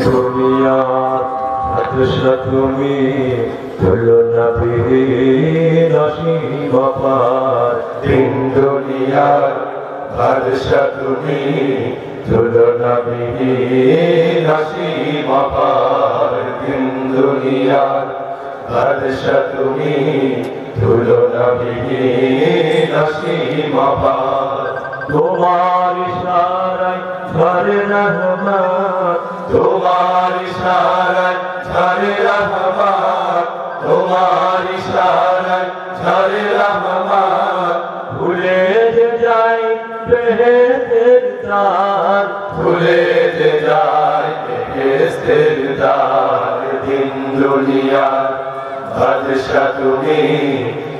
দুনিয়া বাদশা তুমি তুলনা বিহীন অসীম অপার। দুনিয়ার বাদশা তুমি তুলনা বিহীন অসীম অপার। দুনিয়ার বাদশা তুমি তুলনা বিহীন অসীম অপার। তোমার ইশারায় ঝরে রহমত, তোমার ইশারায় ঝরে রহমত, তোমার ইশারায় ঝরে রহমত। ভুলে যে যাই বেহেশতের দ্বার, ভুলে যে যাই বেহেশতের দ্বার। দুনিয়ার বাদশা তুমি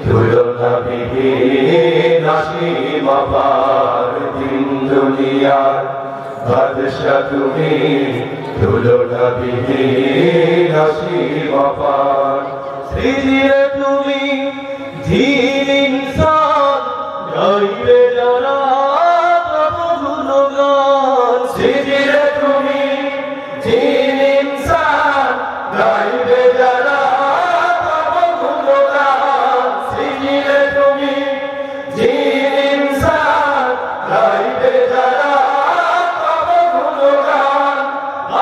তুলনা বিহীন অসীম অপার। দুনিয়ার বাদশা তুমি তুলনা বিহীন অসীম অপার। সৃজিলে তুমি ধীর ইনসান, গাইবে যারা তব গুণগান। সৃজিলে তুমি ধীর ইনসান, গাইবে যারা তব গুণগান। সৃজিলে তুমি ধীর ইনসান, গাইবে যারা তব গুণগান।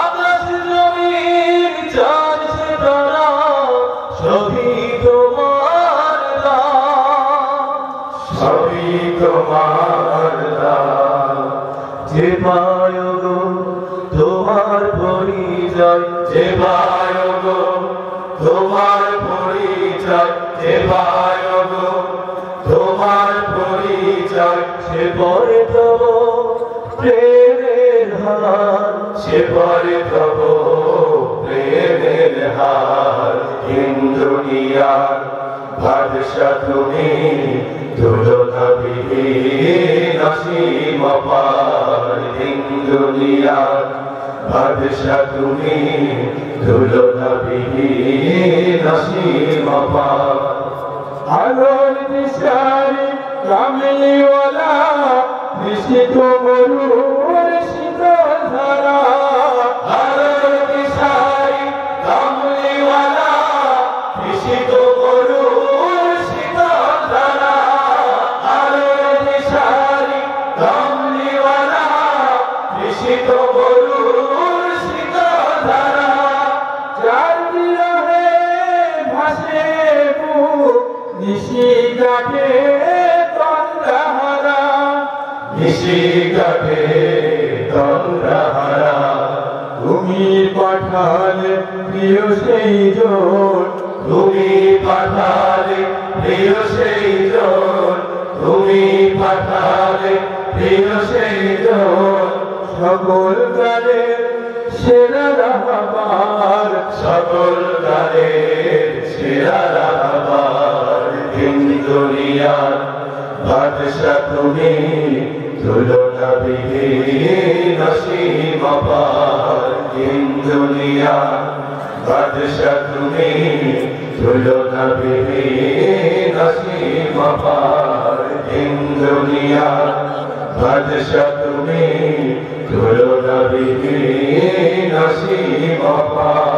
আকাশ জমিন চাঁদ তারা সবই তোমার দান, সবই তোমার দান। যে পায় গো তোমার পরিচয়, যে পায় গো তোমার পরিচয়, যে পায় গো তোমার পরিচয়। সে পরে তব প্রেমের হার, সে পরে তব প্রেমের হার। দুনিয়ার বাদশা তুমি তুলনা বিহীন অসীম অপার। দুনিয়ার বাদশা তুমি তুলনা বিহীন অসীম অপার। আলোর দিশারি কামলিওয়ালা, নিশিত মরুর শীতল ধারা। আলোর দিশারি কামলিওয়ালা, নিশিত মরুর শীতল ধারা। আলোর দিশারি কামলিওয়ালা, নিশিত মরুর শীতল ধারা। যার বিরহে ভাসে বুক, নিশি কাটে তন্দ্রাহারা, নিশি কাটে তন্দ্রাহারা। তুমি পাঠালে প্রিয় সেই জন, তুমি পাঠালে প্রিয় সেই জন, তুমি পাঠালে প্রিয় সেই জন। সকল কালের সেরা রাহবার, সকল কালের সেরা রাহবার। দুনিয়ার বাদশা তুমি তুলনা বিহীন অসীম অপার। দুনিয়ার বাদশা তুমি তুলনা বিহীন অসীম অপার। দুনিয়ার বাদশা তুমি তুলনা বিহীন অসীম অপার।